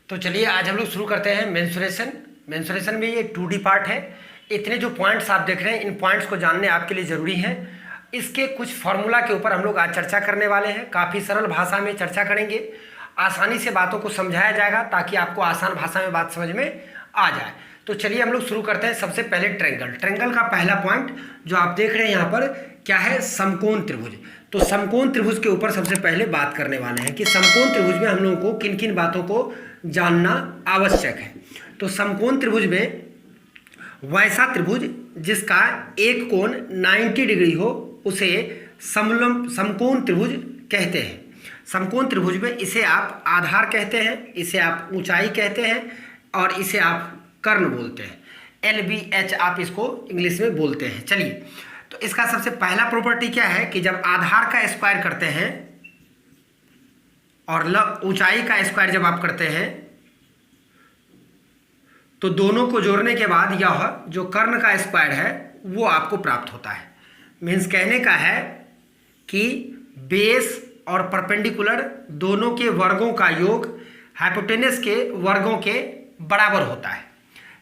तो चलिए आज हम लोग शुरू करते हैं मेंसुरेशन। मेंसुरेशन में ये 2D पार्ट है। इतने जो पॉइंट्स आप देख रहे हैं, इन पॉइंट्स को जानने आपके लिए ज़रूरी है। इसके कुछ फार्मूला के ऊपर हम लोग आज चर्चा करने वाले हैं। काफ़ी सरल भाषा में चर्चा करेंगे, आसानी से बातों को समझाया जाएगा ताकि आपको आसान भाषा में बात समझ में आ जाए। तो चलिए हम लोग शुरू करते हैं। सबसे पहले ट्रायंगल। ट्रायंगल का पहला पॉइंट जो आप देख रहे हैं यहाँ पर क्या है, समकोण त्रिभुज। तो समकोण त्रिभुज के ऊपर सबसे पहले बात करने वाले हैं कि समकोण त्रिभुज में हम लोगों को किन किन बातों को जानना आवश्यक है। तो समकोण त्रिभुज में वैसा त्रिभुज जिसका एक कोण 90 डिग्री हो उसे समकोण त्रिभुज कहते हैं। समकोण त्रिभुज में इसे आप आधार कहते हैं, इसे आप ऊंचाई कहते हैं और इसे आप कर्ण बोलते हैं। LBH आप इसको इंग्लिश में बोलते हैं। चलिए, तो इसका सबसे पहला प्रॉपर्टी क्या है कि जब आधार का स्क्वायर करते हैं और ऊंचाई का स्क्वायर जब आप करते हैं तो दोनों को जोड़ने के बाद यह जो कर्ण का स्क्वायर है वो आपको प्राप्त होता है। मीन्स कहने का है कि बेस और परपेंडिकुलर दोनों के वर्गों का योग हाइपोटेनस के वर्गों के बराबर होता है।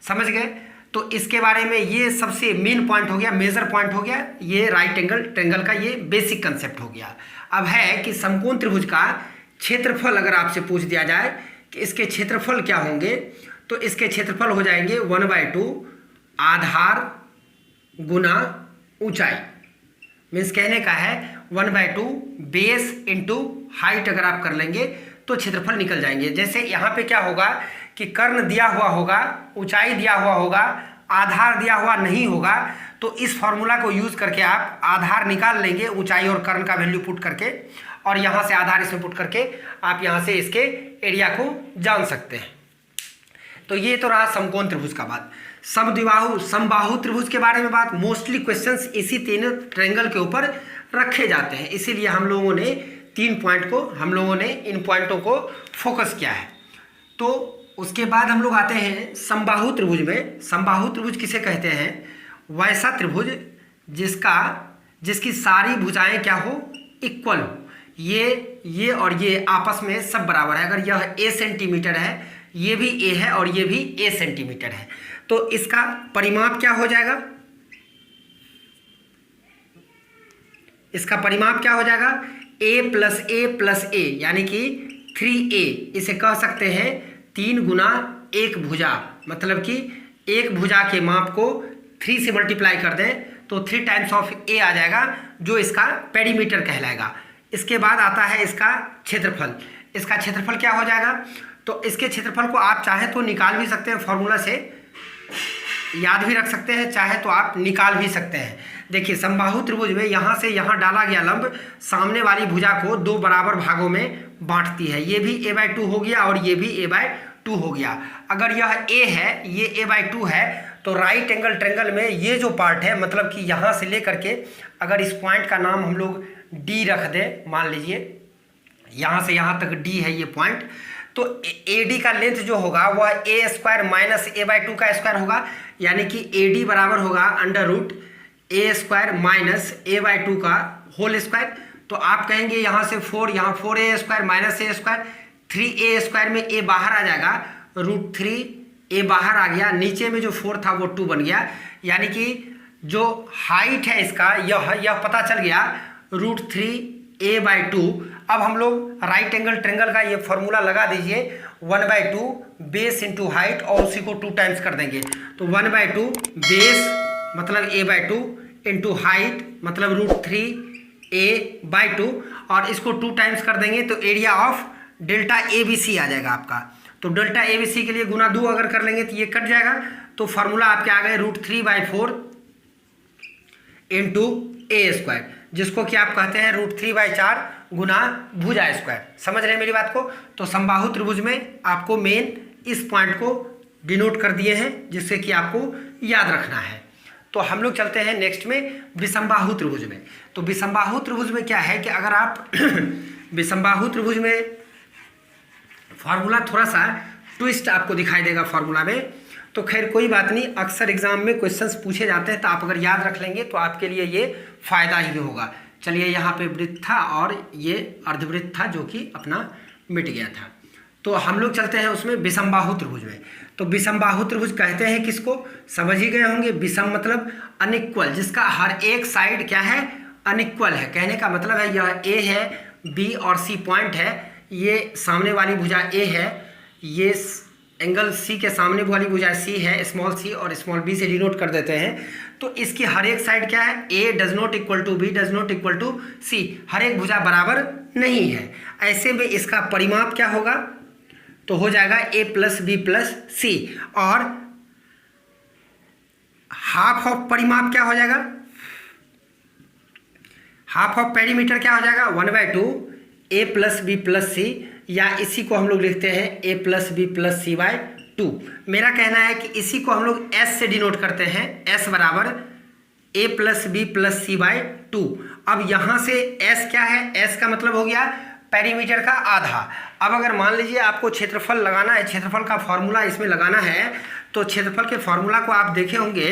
समझ गए? तो इसके बारे में ये सबसे मेन पॉइंट हो गया, मेजर पॉइंट हो गया। ये राइट एंगल ट्रायंगल का ये बेसिक कंसेप्ट हो गया। अब है कि समकोण त्रिभुज का क्षेत्रफल अगर आपसे पूछ दिया जाए कि इसके क्षेत्रफल क्या होंगे, तो इसके क्षेत्रफल हो जाएंगे 1/2 आधार गुना ऊंचाई। मीन्स कहने का है 1/2 बेस इंटू हाइट अगर आप कर लेंगे तो क्षेत्रफल निकल जाएंगे। जैसे यहाँ पे क्या होगा कि कर्ण दिया हुआ होगा, ऊंचाई दिया हुआ होगा, आधार दिया हुआ नहीं होगा, तो इस फॉर्मूला को यूज करके आप आधार निकाल लेंगे ऊंचाई और कर्ण का वैल्यू पुट करके, और यहाँ से आधार इसमें पुट करके आप यहाँ से इसके एरिया को जान सकते हैं। तो ये तो रहा समकोण त्रिभुज का बात। समबाहु त्रिभुज के बारे में बात। मोस्टली क्वेश्चंस इसी तीनों ट्रायंगल के ऊपर रखे जाते हैं, इसीलिए हम लोगों ने इन पॉइंटों को फोकस किया है। तो उसके बाद हम लोग आते हैं समबाहु त्रिभुज में। समबाहु त्रिभुज किसे कहते हैं? वैसा त्रिभुज जिसकी सारी भुजाएं क्या हो, इक्वल हो। ये और ये आपस में सब बराबर है। अगर यह a सेंटीमीटर है, ये भी a है और ये भी a सेंटीमीटर है, तो इसका परिमाप क्या हो जाएगा? इसका परिमाप क्या हो जाएगा? a + a यानी कि 3a। इसे कह सकते हैं 3 गुना 1 भुजा, मतलब कि एक भुजा के माप को 3 से मल्टीप्लाई कर दें तो 3 टाइम्स ऑफ a आ जाएगा, जो इसका पेरीमीटर कहलाएगा। इसके बाद आता है इसका क्षेत्रफल। इसका क्षेत्रफल क्या हो जाएगा? तो इसके क्षेत्रफल को आप चाहे तो निकाल भी सकते हैं, फॉर्मूला से याद भी रख सकते हैं, चाहे तो आप निकाल भी सकते हैं। देखिए, समबाहु त्रिभुज में यहाँ से यहाँ डाला गया लंब सामने वाली भुजा को 2 बराबर भागों में बांटती है। ये भी a/2 हो गया और ये भी a/2 हो गया। अगर यह a है, ये a/2 है, तो राइट एंगल ट्रायंगल में ये जो पार्ट है, मतलब कि यहाँ से लेकर के अगर इस पॉइंट का नाम हम लोग D रख दें, मान लीजिए यहाँ से यहाँ तक D है ये पॉइंट, तो AD का लेंथ जो होगा वह a² - a/2 का स्क्वायर होगा, यानी कि AD बराबर होगा √a² - a/2 का होल स्क्वायर। तो आप कहेंगे यहाँ से 4, यहाँ 4a² - a², 3a² में a बाहर आ जाएगा, √3a बाहर आ गया, नीचे में जो 4 था वो 2 बन गया, यानी कि जो हाइट है इसका यह पता चल गया √3a/2। अब हम लोग राइट एंगल ट्रायंगल का ये फॉर्मूला लगा दीजिए, 1/2 बेस इंटू हाइट और उसी को 2 टाइम्स कर देंगे, तो 1/2 बेस मतलब a/2 इंटू हाइट मतलब √3a/2, और इसको 2 टाइम्स कर देंगे तो एरिया ऑफ डेल्टा ABC आ जाएगा आपका। तो डेल्टा ABC के लिए गुना 2 अगर कर लेंगे तो ये कट जाएगा, तो फॉर्मूला आपके आ गए √3/4 इंटू a², जिसको कि आप कहते हैं √3/4 गुना भुजा स्क्वायर। समझ रहे हैं मेरी बात को? तो समबाहु त्रिभुज में आपको मेन इस पॉइंट को डिनोट कर दिए हैं, जिससे कि आपको याद रखना है। तो हम लोग चलते हैं नेक्स्ट में विषमबाहु त्रिभुज में। तो विषमबाहु त्रिभुज में क्या है कि अगर आप विषमबाहु त्रिभुज में फॉर्मूला थोड़ा सा ट्विस्ट आपको दिखाई देगा फॉर्मूला में, तो खैर कोई बात नहीं, अक्सर एग्जाम में क्वेश्चंस पूछे जाते हैं, तो आप अगर याद रख लेंगे तो आपके लिए ये फायदा ही होगा। चलिए, यहाँ पे वृत्त था और ये अर्धवृत्त था जो कि अपना मिट गया था। तो हम लोग चलते हैं उसमें विषमबाहु त्रिभुज में। तो विषमबाहु त्रिभुज कहते हैं किसको, समझ ही गए होंगे। विषम मतलब अनइक्वल, जिसका हर एक साइड क्या है, अनइक्वल है। कहने का मतलब है यह ए है, बी और सी पॉइंट है, ये सामने वाली भुजा ए है, ये एंगल सी के सामने वाली भुजा सी है, स्मॉल सी और स्मॉल बी से डिनोट कर देते हैं। तो इसकी हर एक साइड क्या है, A does not equal to B does not equal to C, हर एक भुजा बराबर नहीं है। ऐसे में इसका परिमाप क्या होगा, तो हो जाएगा ए प्लस बी प्लस सी, और हाफ ऑफ परिमाप क्या हो जाएगा, हाफ ऑफ पेरीमीटर क्या हो जाएगा, 1/2 ए प्लस बी प्लस सी, या इसी को हम लोग लिखते हैं ए प्लस बी प्लस सी बाय 2। मेरा कहना है कि इसी को हम लोग एस से डिनोट करते हैं, एस बराबर ए प्लस बी प्लस सी बाय 2। अब यहाँ से एस क्या है, एस का मतलब हो गया पेरीमीटर का आधा। अब अगर मान लीजिए आपको क्षेत्रफल लगाना है, क्षेत्रफल का फॉर्मूला इसमें लगाना है, तो क्षेत्रफल के फॉर्मूला को आप देखे होंगे,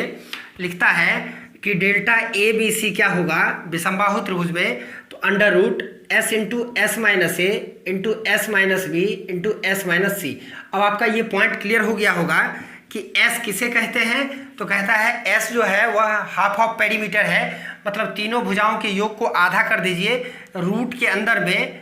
लिखता है कि डेल्टा ए बी सी क्या होगा विषमबाहु त्रिभुज में, तो under root S into S minus A into S minus B into S minus C. अब आपका ये पॉइंट क्लियर हो गया होगा कि एस किसे कहते हैं, तो कहता है एस जो है वह हाफ ऑफ पेरीमीटर है, मतलब तीनों भुजाओं के योग को आधा कर दीजिए, रूट के अंदर में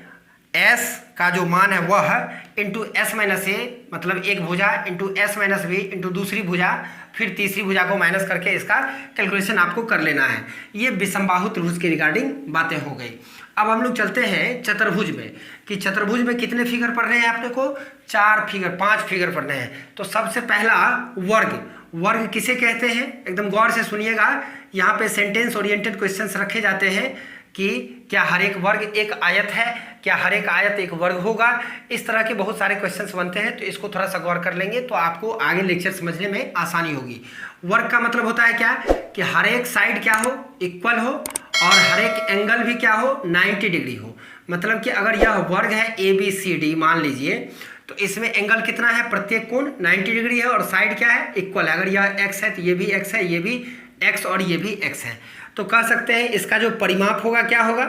एस का जो मान है वह इंटू एस माइनस ए, मतलब एक भुजा into S minus B into दूसरी भुजा, फिर तीसरी भुजा को माइनस करके इसका कैलकुलेशन आपको कर लेना है। ये विषमबाहु त्रिभुज के रिगार्डिंग बातें हो गई। अब हम लोग चलते हैं चतुर्भुज में, कि चतुर्भुज में कितने फिगर पढ़ने हैं आपने को, 5 फिगर पढ़ने हैं। तो सबसे पहला वर्ग, वर्ग किसे कहते हैं, एकदम गौर से सुनिएगा। यहाँ पे सेंटेंस ओरिएंटेड क्वेश्चंस रखे जाते हैं कि क्या हर एक वर्ग एक आयत है, क्या हर एक आयत एक वर्ग होगा, इस तरह के बहुत सारे क्वेश्चंस बनते हैं। तो इसको थोड़ा सा गौर कर लेंगे तो आपको आगे लेक्चर समझने में आसानी होगी। वर्ग का मतलब होता है क्या, कि हर एक साइड क्या हो, इक्वल हो, और हर एक एंगल भी क्या हो, 90 डिग्री हो। मतलब कि अगर यह वर्ग है ए बी सी डी मान लीजिए, तो इसमें एंगल कितना है, प्रत्येक कोण 90 डिग्री है, और साइड क्या है, इक्वल है। अगर यह एक्स है तो ये भी एक्स है, ये भी एक्स और ये भी एक्स है, तो कह सकते हैं इसका जो परिमाप होगा क्या होगा,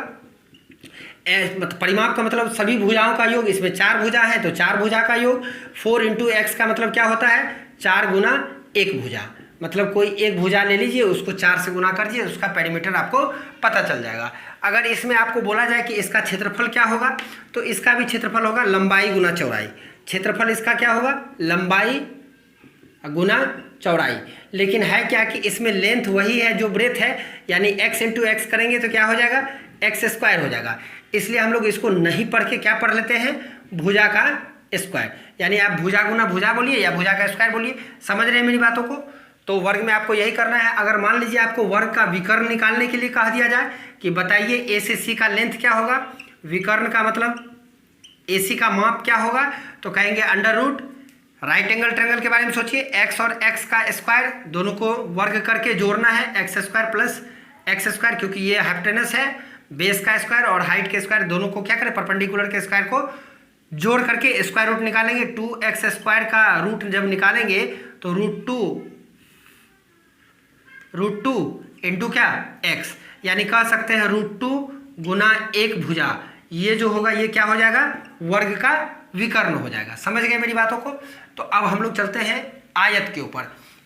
मतलब परिमाप का मतलब सभी भुजाओं का योग, इसमें 4 भुजा है तो 4 भुजा का योग, 4 इंटू एक्स का मतलब क्या होता है, 4 गुना 1 भुजा, मतलब कोई एक भुजा ले लीजिए उसको 4 से गुना कर दीजिए, उसका पेरीमीटर आपको पता चल जाएगा। अगर इसमें आपको बोला जाए कि इसका क्षेत्रफल क्या होगा, तो इसका भी क्षेत्रफल होगा लंबाई गुना चौड़ाई। क्षेत्रफल इसका क्या होगा, लंबाई गुना चौड़ाई। लेकिन है क्या कि इसमें लेंथ वही है जो ब्रेथ है, यानी x इंटू एक्स करेंगे तो क्या हो जाएगा, एक्स स्क्वायर हो जाएगा। इसलिए हम लोग इसको नहीं पढ़ के क्या पढ़ लेते हैं, भुजा का स्क्वायर, यानी आप भुजा गुना भुजा बोलिए या भुजा का स्क्वायर बोलिए। समझ रहे हैं मेरी बातों को। तो वर्ग में आपको यही करना है। अगर मान लीजिए आपको वर्ग का विकर्ण निकालने के लिए कहा दिया जाए कि बताइए ए से सी का लेंथ क्या होगा, विकर्ण का मतलब ए सी का माप क्या होगा, तो कहेंगे under root right angle triangle के बारे में सोचिए, एक्स और एक्स का स्क्वायर दोनों को वर्ग करके जोड़ना है, x square plus x square, क्योंकि ये हाइपोटेनस है, बेस का स्क्वायर और हाइट के स्क्वायर दोनों को क्या करें, परपेंडिकुलर के स्क्वायर को जोड़ करके स्क्वायर रूट निकालेंगे। 2x स्क्वायर का रूट जब निकालेंगे तो रूट टू इंटू क्या एक्स, यानी कह सकते हैं √2 गुना 1 भुजा, ये जो होगा ये क्या हो जाएगा, वर्ग का विकर्ण हो जाएगा। समझ गए मेरी बातों को। तो अब हम लोग चलते हैं आयत के ऊपर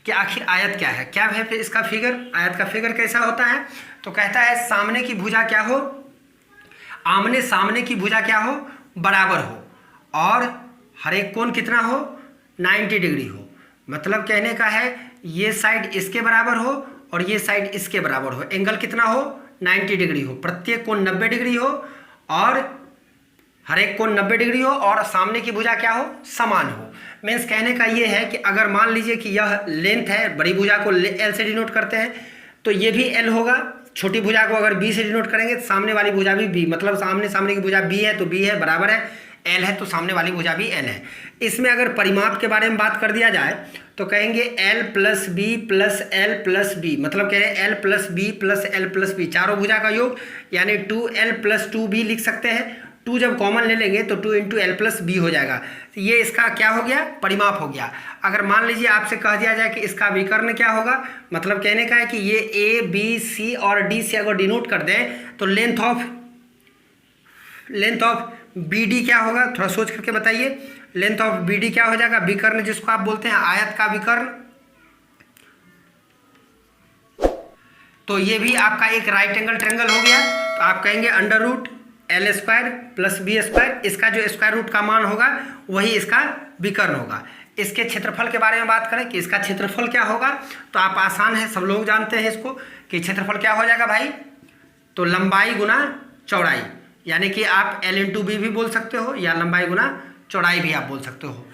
कि आखिर आयत क्या है, क्या है फिर इसका फिगर, आयत का फिगर कैसा होता है। तो कहता है सामने की भुजा क्या हो, आमने सामने की भुजा क्या हो, बराबर हो, और हर एक कोण कितना हो, 90 डिग्री हो। मतलब कहने का है ये साइड इसके बराबर हो और ये साइड इसके बराबर हो, एंगल कितना हो, 90 डिग्री हो, प्रत्येक कोण 90 डिग्री हो, और हर एक कोण 90 डिग्री हो, और सामने की भुजा क्या हो, समान हो। मीन्स कहने का ये है कि अगर मान लीजिए कि यह लेंथ है, बड़ी भुजा को एल से डिनोट करते हैं, तो ये भी एल होगा। छोटी भुजा को अगर बी से डिनोट करेंगे तो सामने वाली भुजा भी बी, मतलब सामने की भुजा बी है तो बी है, बराबर है, एल है तो सामने वाली भुजा भी एल है। इसमें अगर परिमाप के बारे में बात कर दिया जाए तो कहेंगे L plus B plus L plus B, मतलब कह रहे हैं L plus B plus L plus B, चारों भुजा का योग, यानी 2l प्लस 2b लिख सकते हैं। 2 जब कॉमन ले लेंगे तो 2 इंटू एल प्लस बी हो जाएगा। तो ये इसका क्या हो गया, परिमाप हो गया। अगर मान लीजिए आपसे कह दिया जाए कि इसका विकर्ण क्या होगा, मतलब कहने का है कि ये ए बी सी और डी से अगर डिनोट कर दें तो लेंथ ऑफ बी डी क्या होगा, थोड़ा सोच करके बताइए। लेंथ ऑफ बी डी क्या हो जाएगा, विकर्ण जिसको आप बोलते हैं आयत का विकर्ण, तो ये भी आपका एक राइट एंगल ट्रायंगल हो गया। तो आप कहेंगे under root L square plus B square, इसका जो स्क्वायर रूट का मान होगा वही इसका विकर्ण होगा। इसके क्षेत्रफल के बारे में बात करें कि इसका क्षेत्रफल क्या होगा, तो आप आसान है, सब लोग जानते हैं इसको कि क्षेत्रफल क्या हो जाएगा भाई, तो लंबाई गुना चौड़ाई, यानी कि आप एल इंटू बी भी बोल सकते हो या लंबाई गुना चौड़ाई भी आप बोल सकते हो।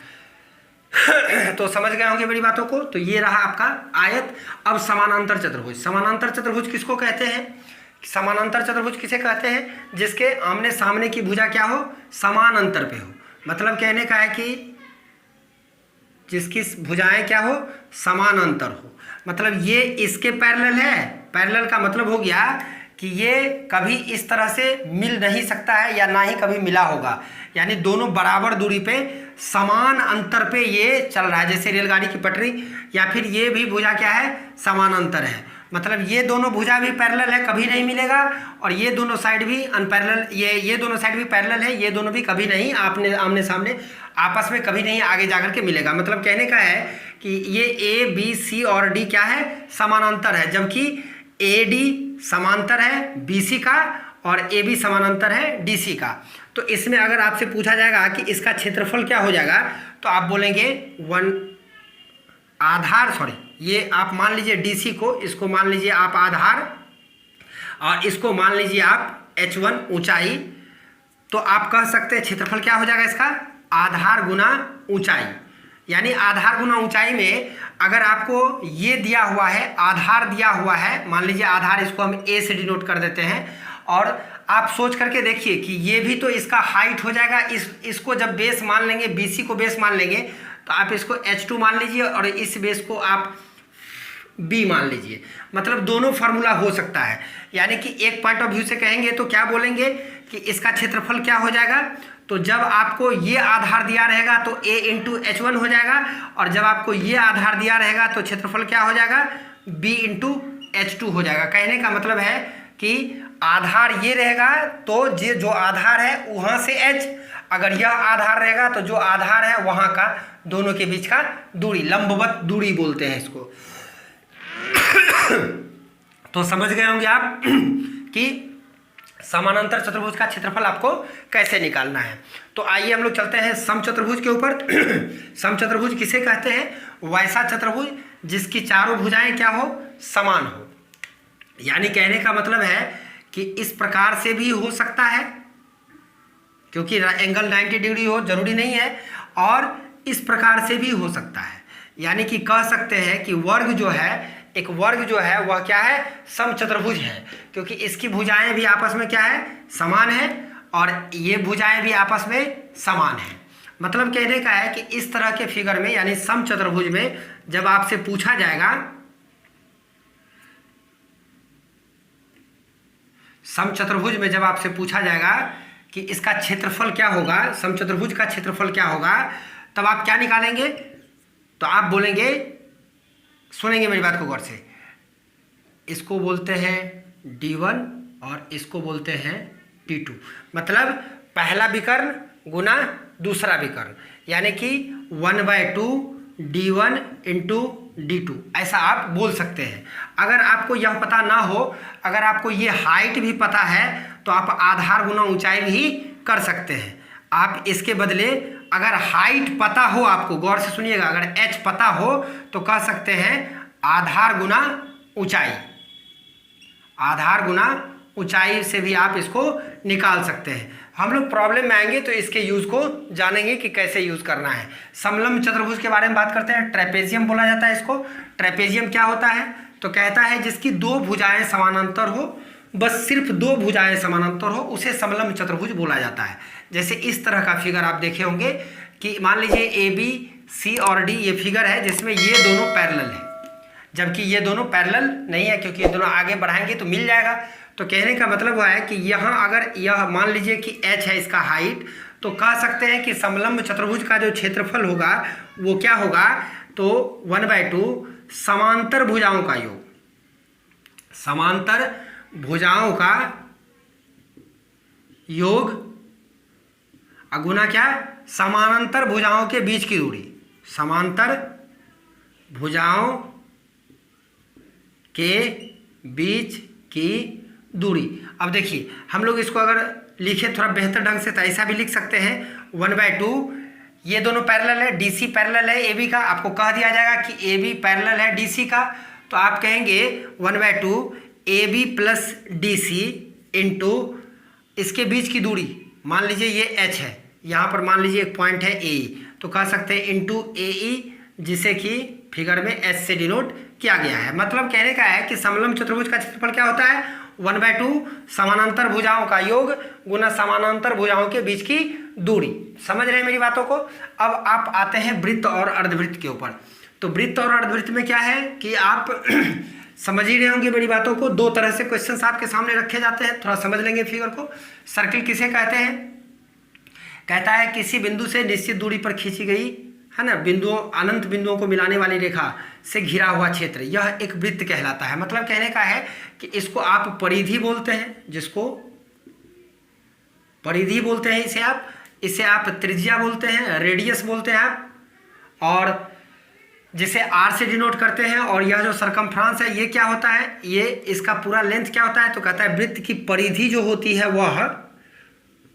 तो समझ गए होंगे मेरी बातों को। तो ये रहा आपका आयत। अब समानांतर चतुर्भुज, समानांतर चतुर्भुज किसको कहते हैं, समानांतर चतुर्भुज किसे कहते हैं, जिसके आमने सामने की भुजा क्या हो, समान अंतर पे हो। मतलब कहने का है कि जिसकी भुजाएं क्या हो, समान अंतर हो। मतलब ये इसके पैरेलल है, पैरेलल का मतलब हो गया कि ये कभी इस तरह से मिल नहीं सकता है या ना ही कभी मिला होगा, यानी दोनों बराबर दूरी पे समान अंतर पे ये चल रहा है, जैसे रेलगाड़ी की पटरी। या फिर ये भी भुजा क्या है, समान अंतर है, मतलब ये दोनों भुजा भी पैरेलल है, कभी नहीं मिलेगा, और ये दोनों साइड भी अनपैरेलल, ये दोनों साइड भी पैरेलल है, ये दोनों भी कभी नहीं आमने सामने आपस में कभी नहीं आगे जाकर के मिलेगा। मतलब कहने का है कि ये ए बी सी और डी क्या है, समानांतर है, जबकि ए डी समांतर है बी सी का और ए बी समानांतर है डी सी का। तो इसमें अगर आपसे पूछा जाएगा कि इसका क्षेत्रफल क्या हो जाएगा, तो आप बोलेंगे ये आप मान लीजिए DC को, इसको मान लीजिए आप आधार और इसको मान लीजिए आप H1 ऊंचाई। तो आप कह सकते हैं क्षेत्रफल क्या हो जाएगा इसका, आधार गुना ऊंचाई। यानी आधार गुना ऊंचाई में अगर आपको ये दिया हुआ है, आधार दिया हुआ है, मान लीजिए आधार, इसको हम A से डिनोट कर देते हैं, और आप सोच करके देखिए कि ये भी तो इसका हाइट हो जाएगा। इसको जब बेस मान लेंगे, BC को बेस मान लेंगे, तो आप इसको H2 मान लीजिए और इस बेस को आप B मान लीजिए। मतलब दोनों फार्मूला हो सकता है, यानी कि एक पॉइंट ऑफ व्यू से कहेंगे तो क्या बोलेंगे कि इसका क्षेत्रफल क्या हो जाएगा, तो जब आपको ये आधार दिया रहेगा तो A इंटू H1 हो जाएगा, और जब आपको ये आधार दिया रहेगा तो क्षेत्रफल क्या हो जाएगा, B इंटू H2 हो जाएगा। कहने का मतलब है कि आधार ये रहेगा तो ये जो आधार है वहाँ से H, अगर यह आधार रहेगा तो जो आधार है वहाँ का, दोनों के बीच का दूरी, लंबवत दूरी बोलते हैं इसको। तो समझ गए होंगे आप कि समानांतर चतुर्भुज का क्षेत्रफल आपको कैसे निकालना है। तो आइए हम लोग चलते हैं समचतुर्भुज के ऊपर। समचतुर्भुज किसे कहते हैं, वैसा चतुर्भुज जिसकी चारों भुजाएं क्या हो, समान हो। यानी कहने का मतलब है कि इस प्रकार से भी हो सकता है, क्योंकि एंगल 90 डिग्री हो जरूरी नहीं है, और इस प्रकार से भी हो सकता है। यानी कि कह सकते हैं कि वर्ग जो है, एक वर्ग जो है वह क्या है, समचतुर्भुज है, क्योंकि इसकी भुजाएं भी आपस में क्या है, समान है, और ये भुजाएं भी आपस में समान है। मतलब कहने का है कि इस तरह के फिगर में, यानी समचतुर्भुज में जब आपसे पूछा जाएगा, समचतुर्भुज में जब आपसे पूछा जाएगा कि इसका क्षेत्रफल क्या होगा, समचतुर्भुज का क्षेत्रफल क्या होगा, तब आप क्या निकालेंगे, तो आप बोलेंगे, सुनेंगे मेरी बात को गौर से, इसको बोलते हैं D1 और इसको बोलते हैं D2। मतलब पहला विकर्ण गुना दूसरा विकर्ण, यानी कि 1/2 D1 इंटू D2, ऐसा आप बोल सकते हैं। अगर आपको यह पता ना हो, अगर आपको ये हाइट भी पता है, तो आप आधार गुना ऊंचाई भी कर सकते हैं। आप इसके बदले अगर हाइट पता हो, आपको गौर से सुनिएगा, अगर H पता हो तो कह सकते हैं आधार गुना ऊंचाई, आधार गुना ऊंचाई से भी आप इसको निकाल सकते हैं। हम लोग प्रॉब्लम में आएंगे तो इसके यूज को जानेंगे कि कैसे यूज करना है। समलंब चतुर्भुज के बारे में बात करते हैं। ट्रेपेजियम बोला जाता है इसको। ट्रेपेजियम क्या होता है, तो कहता है जिसकी दो भुजाएं समानांतर हो, बस सिर्फ दो भुजाएं समानांतर हो, उसे समलंब चतुर्भुज बोला जाता है। जैसे इस तरह का फिगर आप देखे होंगे कि मान लीजिए ABC और D ये फिगर है जिसमें ये दोनों पैरेलल है, जबकि ये दोनों पैरेलल नहीं है, क्योंकि ये दोनों आगे बढ़ाएंगे तो मिल जाएगा। तो कहने का मतलब हुआ है कि यहाँ अगर यह मान लीजिए कि H है इसका हाइट, तो कह सकते हैं कि समलंब चतुर्भुज का जो क्षेत्रफल होगा वो क्या होगा, तो 1/2 समांतर भुजाओं का योग, समांतर भुजाओं का योग अगुना क्या, समानांतर भुजाओं के बीच की दूरी, समांतर भुजाओं के बीच की दूरी। अब देखिए हम लोग इसको अगर लिखे थोड़ा बेहतर ढंग से तो ऐसा भी लिख सकते हैं 1/2, ये दोनों पैरेलल है, DC पैरेलल है AB का, आपको कह दिया जाएगा कि AB पैरेलल है DC का, तो आप कहेंगे 1/2 AB प्लस DC इंटू इसके बीच की दूरी, मान लीजिए ये H है, यहाँ पर मान लीजिए एक पॉइंट है AE, तो कह सकते हैं इंटू AE, जिसे कि फिगर में H से डिनोट किया गया है। मतलब कहने का है कि समलंब चतुर्भुज का क्षेत्रफल क्या होता है, 1/2 समानांतर भुजाओं का योग गुना समानांतर भुजाओं के बीच की दूरी। समझ रहे हैं मेरी बातों को। अब आप आते हैं वृत्त और अर्धवृत्त के ऊपर। तो वृत्त और अर्धवृत्त में क्या है कि आप समझ ही रहे होंगे मेरी बातों को। दो तरह से क्वेश्चंस आपके सामने रखे जाते हैं, थोड़ा समझ लेंगे फिगर को। सर्किल किसे कहते हैं, कहता है किसी बिंदु से निश्चित दूरी पर खींची गई है ना बिंदुओं, अनंत बिंदुओं को मिलाने वाली रेखा से घिरा हुआ क्षेत्र, यह एक वृत्त कहलाता है। मतलब कहने का है कि इसको आप परिधि बोलते हैं, जिसको परिधि बोलते हैं इसे आप त्रिज्या बोलते हैं, रेडियस बोलते हैं आप, और जिसे R से डिनोट करते हैं। और यह जो सरकमफ्रांस है ये क्या होता है, ये इसका पूरा लेंथ क्या होता है, तो कहता है वृत्त की परिधि जो होती है वह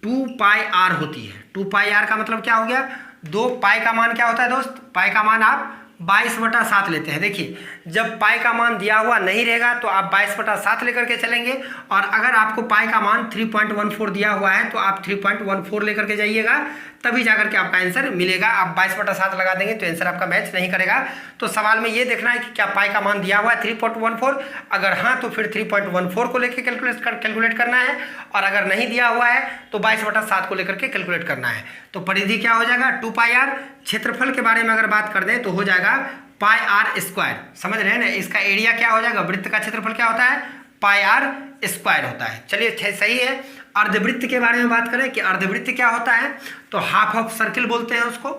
2πr होती है। 2πr का मतलब क्या हो गया, 2 पाई का मान क्या होता है दोस्त, पाई का मान आप 22/7 लेते हैं। देखिए जब पाई का मान दिया हुआ नहीं रहेगा तो आप 22/7 लेकर के चलेंगे, और अगर आपको पाई का मान 3.14 दिया हुआ है तो आप 3.14 लेकर के जाइएगा, तभी जाकर के आपका आंसर मिलेगा। आप 22/7 लगा देंगे तो आंसर आपका मैच नहीं करेगा। तो सवाल में ये देखना है कि क्या पाई का मान दिया हुआ है 3.14, अगर हाँ तो फिर 3.14 को लेकर कैलकुलेट करना है, और अगर नहीं दिया हुआ है तो 22/7 को लेकर के कैलकुलेट करना है। तो परिधि क्या हो जाएगा 2πr। क्षेत्रफल के बारे में अगर बात कर दें तो हो जाएगा πr²। समझ रहे हैं ना, इसका एरिया क्या हो जाएगा, वृत्त का क्षेत्रफल क्या होता है πr² होता है। चलिए सही है। अर्धवृत्त के बारे में बात करें कि अर्धवृत्त क्या होता है, तो हाफ ऑफ सर्किल बोलते हैं उसको,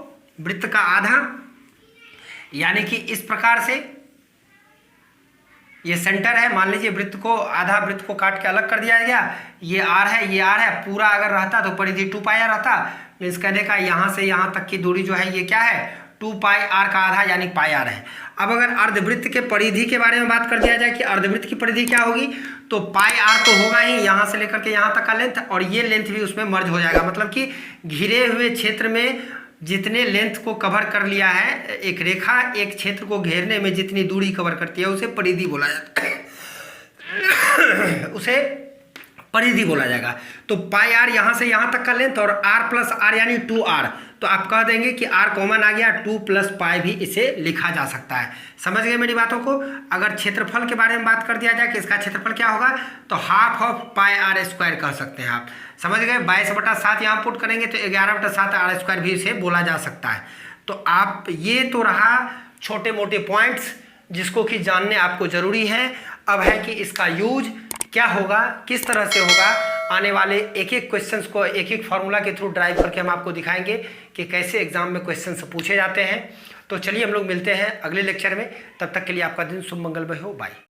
वृत्त का आधा। यानी कि इस प्रकार से ये सेंटर है, मान लीजिए वृत्त को आधा, वृत्त को काट के अलग कर दिया गया, ये R है ये R है, पूरा अगर रहता तो परिधि 2πr रहता। मीन्स कहने का यहाँ से यहाँ तक की दूरी जो है ये क्या है 2πr का आधा यानी πr है। अब अगर अर्धवृत्त के परिधि के बारे में बात कर दिया जाए कि अर्धवृत्त की परिधि क्या होगी, तो πr तो होगा ही, यहाँ से लेकर के यहाँ तक का लेंथ, और ये लेंथ भी उसमें मर्ज हो जाएगा। मतलब कि घिरे हुए क्षेत्र में जितने लेंथ को कवर कर लिया है एक रेखा, एक क्षेत्र को घेरने में जितनी दूरी कवर करती है उसे परिधि बोला जाता है उसे परिधि बोला जाएगा। तो πr यहाँ से यहाँ तक का लेंथ, और r प्लस r यानी 2r, तो आप कह देंगे कि r कॉमन आ गया, 2 + π भी इसे लिखा जा सकता है। समझ गए मेरी बातों को। अगर क्षेत्रफल के बारे में बात कर दिया जाए कि इसका क्षेत्रफल क्या होगा, तो हाफ ऑफ πr² कह सकते हैं आप। समझ गए। 22/7 यहाँ पुट करेंगे तो 11/7 r² भी इसे बोला जा सकता है। तो आप ये तो रहा छोटे मोटे पॉइंट्स जिसको कि जानने आपको ज़रूरी है। अब है कि इसका यूज क्या होगा, किस तरह से होगा, आने वाले एक एक क्वेश्चंस को एक एक फार्मूला के थ्रू ड्राइव करके हम आपको दिखाएंगे कि कैसे एग्जाम में क्वेश्चंस पूछे जाते हैं। तो चलिए हम लोग मिलते हैं अगले लेक्चर में, तब तक के लिए आपका दिन शुभ मंगलमय हो। बाय।